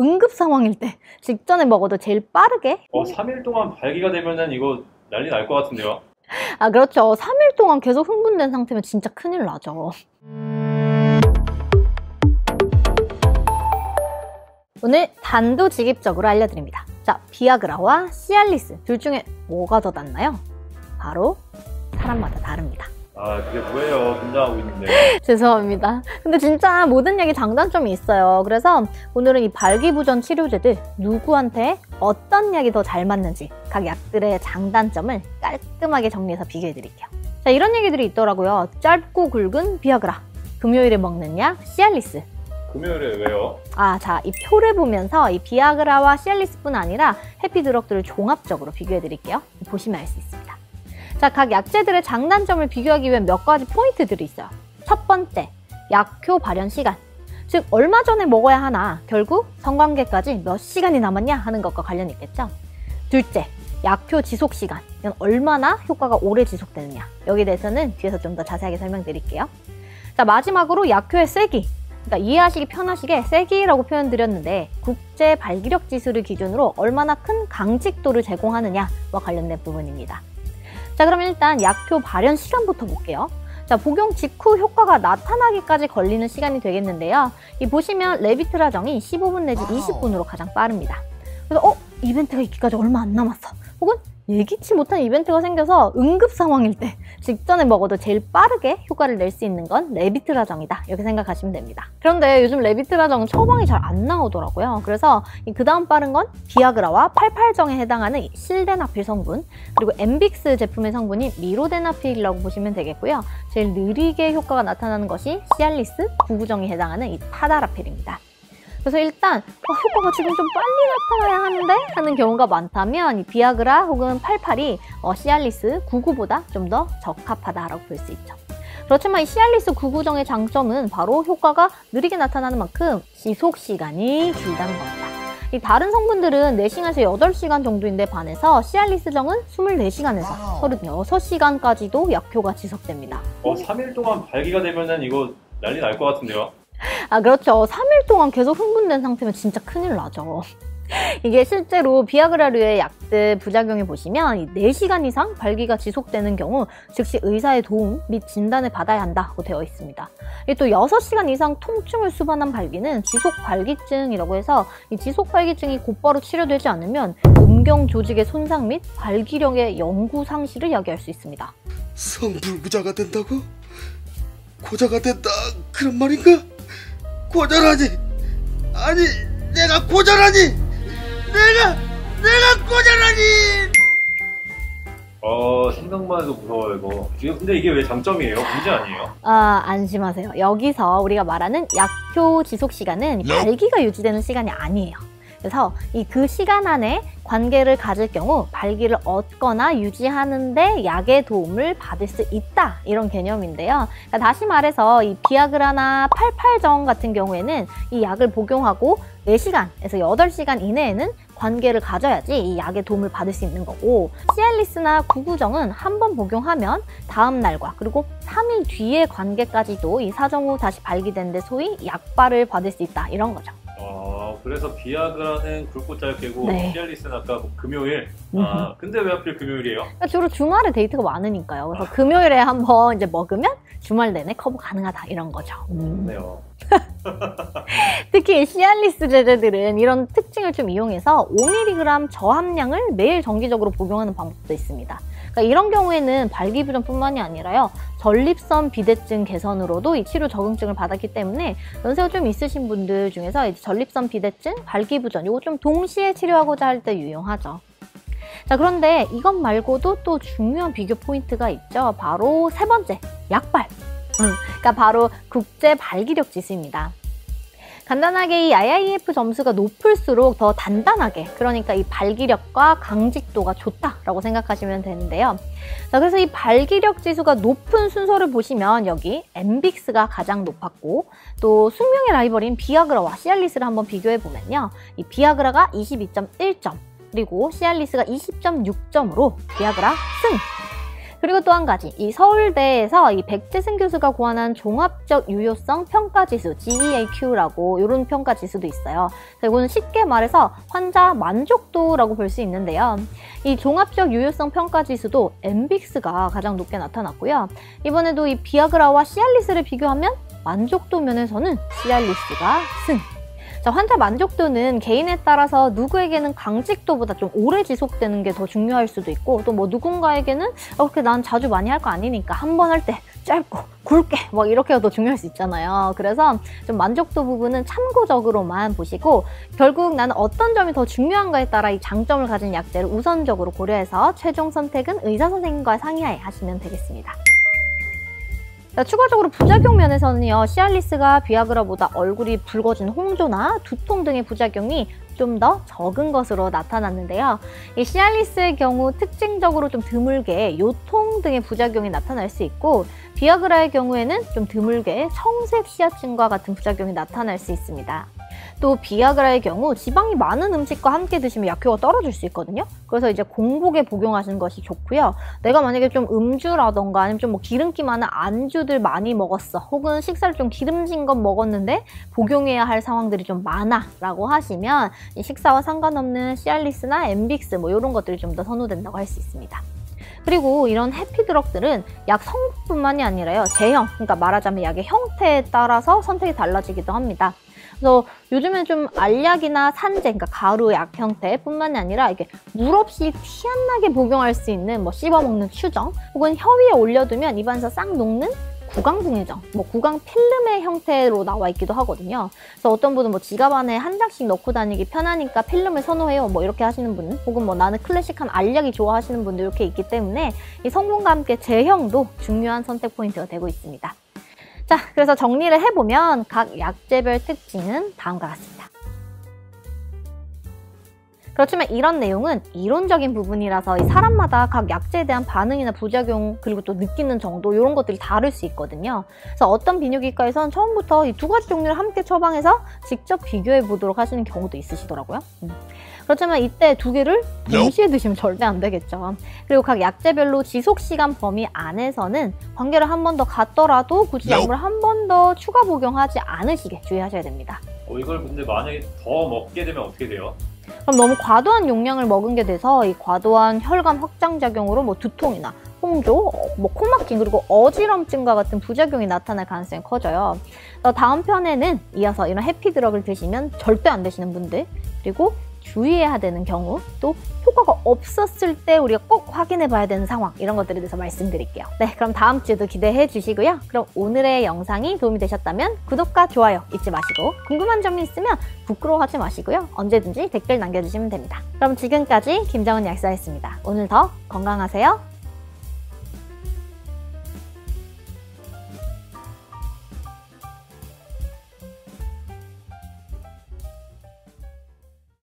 응급 상황일 때 직전에 먹어도 제일 빠르게 3일 동안 발기가 되면은 이거 난리 날 것 같은데요? 아 그렇죠. 3일 동안 계속 흥분된 상태면 진짜 큰일 나죠. 오늘 단도직입적으로 알려드립니다. 자, 비아그라와 시알리스 둘 중에 뭐가 더 낫나요? 바로 사람마다 다릅니다. 아, 그게 뭐예요? 긴장하고 있는데. 죄송합니다. 근데 진짜 모든 약이 장단점이 있어요. 그래서 오늘은 이 발기부전 치료제들 누구한테 어떤 약이 더 잘 맞는지 각 약들의 장단점을 깔끔하게 정리해서 비교해드릴게요. 자, 이런 얘기들이 있더라고요. 짧고 굵은 비아그라, 금요일에 먹는 약 시알리스. 금요일에 왜요? 자, 이 표를 보면서 이 비아그라와 시알리스뿐 아니라 해피드럭들을 종합적으로 비교해드릴게요. 보시면 알 수 있습니다. 자, 각 약제들의 장단점을 비교하기 위한 몇 가지 포인트들이 있어요. 첫 번째, 약효 발현 시간. 즉, 얼마 전에 먹어야 하나, 결국 성관계까지 몇 시간이 남았냐 하는 것과 관련이 있겠죠. 둘째, 약효 지속 시간. 이건 얼마나 효과가 오래 지속되느냐. 여기에 대해서는 뒤에서 좀 더 자세하게 설명드릴게요. 자, 마지막으로 약효의 세기. 그러니까 이해하시기 편하시게 세기라고 표현드렸는데 국제 발기력 지수를 기준으로 얼마나 큰 강직도를 제공하느냐와 관련된 부분입니다. 자, 그럼 일단 약효 발현 시간부터 볼게요. 자, 복용 직후 효과가 나타나기까지 걸리는 시간이 되겠는데요. 이 보시면 레비트라정이 15분 내지 20분으로 가장 빠릅니다. 그래서 이벤트가 있기까지 얼마 안 남았어. 혹은 예기치 못한 이벤트가 생겨서 응급 상황일 때 직전에 먹어도 제일 빠르게 효과를 낼 수 있는 건 레비트라정이다. 이렇게 생각하시면 됩니다. 그런데 요즘 레비트라정은 처방이 잘 안 나오더라고요. 그래서 그 다음 빠른 건 비아그라와 88정에 해당하는 실데나필 성분, 그리고 엠빅스 제품의 성분이 미로데나필이라고 보시면 되겠고요. 제일 느리게 효과가 나타나는 것이 시알리스 99정에 해당하는 이 타다라필입니다. 그래서 일단 효과가 지금 좀 빨리 나타나야 하는데 하는 경우가 많다면 이 비아그라 혹은 88이 시알리스 99보다 좀 더 적합하다라고 볼 수 있죠. 그렇지만 이 시알리스 99정의 장점은 바로 효과가 느리게 나타나는 만큼 지속 시간이 길다는 겁니다. 이 다른 성분들은 4시간에서 8시간 정도인데 반해서 시알리스정은 24시간에서 36시간까지도 약효가 지속됩니다. 3일 동안 발기가 되면은 이거 난리 날 것 같은데요? 아 그렇죠. 3일 동안 계속 흥분된 상태면 진짜 큰일 나죠. 이게 실제로 비아그라류의 약들 부작용을 보시면 4시간 이상 발기가 지속되는 경우 즉시 의사의 도움 및 진단을 받아야 한다고 되어 있습니다. 또 6시간 이상 통증을 수반한 발기는 지속발기증이라고 해서 이 지속발기증이 곧바로 치료되지 않으면 음경 조직의 손상 및 발기력의 영구 상실을 야기할 수 있습니다. 성불구자가 된다고? 고자가 된다 그런 말인가? 고자라니! 아니 내가 고자라니! 내가 고자라니! 생각만 해도 무서워요 이거. 근데 이게 왜 장점이에요? 문제 아니에요? 안심하세요. 여기서 우리가 말하는 약효 지속 시간은 발기가 유지되는 시간이 아니에요. 그래서 그 시간 안에 관계를 가질 경우 발기를 얻거나 유지하는데 약의 도움을 받을 수 있다, 이런 개념인데요. 그러니까 다시 말해서 이 비아그라나 88정 같은 경우에는 이 약을 복용하고 4시간에서 8시간 이내에는 관계를 가져야지 이 약의 도움을 받을 수 있는 거고, 시알리스나 99정은 한 번 복용하면 다음 날과 그리고 3일 뒤의 관계까지도 이 사정 후 다시 발기된 데 소위 약발을 받을 수 있다, 이런 거죠. 그래서 비아그라는 굵고 짧게고 시알리스는 아까 금요일. 근데 왜 하필 금요일이에요? 주로 주말에 데이트가 많으니까요. 그래서 금요일에 한번 이제 먹으면 주말 내내 커버 가능하다, 이런 거죠. 좋네요. 특히 시알리스 제제들은 이런 특징을 좀 이용해서 5mg 저함량을 매일 정기적으로 복용하는 방법도 있습니다. 그러니까 이런 경우에는 발기부전뿐만이 아니라요, 전립선 비대증 개선으로도 이 치료 적응증을 받았기 때문에 연세가 좀 있으신 분들 중에서 이제 전립선 비대증, 발기부전 이거 좀 동시에 치료하고자 할 때 유용하죠. 자, 그런데 이것 말고도 또 중요한 비교 포인트가 있죠. 바로 세 번째, 약발. 그러니까 바로 국제 발기력 지수입니다. 간단하게 이 IIF 점수가 높을수록 더 단단하게, 그러니까 이 발기력과 강직도가 좋다라고 생각하시면 되는데요. 자, 그래서 이 발기력 지수가 높은 순서를 보시면 여기 엠빅스가 가장 높았고, 또 숙명의 라이벌인 비아그라와 시알리스를 한번 비교해 보면요, 이 비아그라가 22.1점, 그리고 시알리스가 20.6점으로 비아그라 승! 그리고 또 한 가지, 이 서울대에서 이 백재승 교수가 고안한 종합적 유효성 평가지수 GEAQ라고 이런 평가지수도 있어요. 이거는 쉽게 말해서 환자 만족도라고 볼 수 있는데요. 이 종합적 유효성 평가지수도 엠빅스가 가장 높게 나타났고요. 이번에도 이 비아그라와 시알리스를 비교하면 만족도 면에서는 시알리스가 승. 자, 환자 만족도는 개인에 따라서 누구에게는 강직도보다 좀 오래 지속되는 게 더 중요할 수도 있고, 또 뭐 누군가에게는 그렇게 난 자주 많이 할 거 아니니까 한 번 할 때 짧고 굵게 뭐 이렇게가 더 중요할 수 있잖아요. 그래서 좀 만족도 부분은 참고적으로만 보시고, 결국 나는 어떤 점이 더 중요한가에 따라 이 장점을 가진 약제를 우선적으로 고려해서 최종 선택은 의사 선생님과 상의하에 하시면 되겠습니다. 자, 추가적으로 부작용 면에서는요, 시알리스가 비아그라보다 얼굴이 붉어진 홍조나 두통 등의 부작용이 좀 더 적은 것으로 나타났는데요. 이 시알리스의 경우 특징적으로 좀 드물게 요통 등의 부작용이 나타날 수 있고, 비아그라의 경우에는 좀 드물게 청색 시야증과 같은 부작용이 나타날 수 있습니다. 또 비아그라의 경우 지방이 많은 음식과 함께 드시면 약효가 떨어질 수 있거든요. 그래서 이제 공복에 복용하시는 것이 좋고요. 내가 만약에 좀 음주라던가 아니면 좀 뭐 기름기 많은 안주들 많이 먹었어, 혹은 식사를 좀 기름진 것 먹었는데 복용해야 할 상황들이 좀 많아 라고 하시면 이 식사와 상관없는 시알리스나 엠빅스 뭐 이런 것들이 좀 더 선호된다고 할 수 있습니다. 그리고 이런 해피드럭들은 약 성분뿐만이 아니라요, 제형, 그러니까 말하자면 약의 형태에 따라서 선택이 달라지기도 합니다. 그래서 요즘엔 좀 알약이나 산재, 그러니까 가루 약 형태뿐만이 아니라 이게 물 없이 티 안 나게 복용할 수 있는 뭐 씹어먹는 추정, 혹은 혀 위에 올려두면 입안에서 싹 녹는 구강붕해정, 뭐 구강 필름의 형태로 나와 있기도 하거든요. 그래서 어떤 분은 뭐 지갑 안에 한 장씩 넣고 다니기 편하니까 필름을 선호해요, 뭐 이렇게 하시는 분, 혹은 뭐 나는 클래식한 알약이 좋아하시는 분도 이렇게 있기 때문에 이 성분과 함께 제형도 중요한 선택 포인트가 되고 있습니다. 자, 그래서 정리를 해보면 각 약제별 특징은 다음과 같습니다. 그렇지만 이런 내용은 이론적인 부분이라서 이 사람마다 각 약제에 대한 반응이나 부작용, 그리고 또 느끼는 정도, 이런 것들이 다를 수 있거든요. 그래서 어떤 비뇨기과에서는 처음부터 이 두 가지 종류를 함께 처방해서 직접 비교해 보도록 하시는 경우도 있으시더라고요. 그렇지만 이때 두 개를 동시에 드시면 절대 안 되겠죠. 그리고 각 약제별로 지속시간 범위 안에서는 관계를 한 번 더 갖더라도 굳이 약물을 한 번 더 추가 복용하지 않으시게 주의하셔야 됩니다. 이걸 근데 만약에 더 먹게 되면 어떻게 돼요? 그럼 너무 과도한 용량을 먹은 게 돼서 이 과도한 혈관 확장작용으로 뭐 두통이나 홍조, 뭐 코막힘, 그리고 어지럼증과 같은 부작용이 나타날 가능성이 커져요. 다음 편에는 이어서 이런 해피드럭을 드시면 절대 안 되시는 분들, 그리고 주의해야 되는 경우, 또 효과가 없었을 때 우리가 꼭 확인해 봐야 되는 상황, 이런 것들에 대해서 말씀드릴게요. 네, 그럼 다음 주도 기대해 주시고요. 그럼 오늘의 영상이 도움이 되셨다면 구독과 좋아요 잊지 마시고, 궁금한 점이 있으면 부끄러워하지 마시고요. 언제든지 댓글 남겨주시면 됩니다. 그럼 지금까지 김정은 약사였습니다. 오늘 더 건강하세요.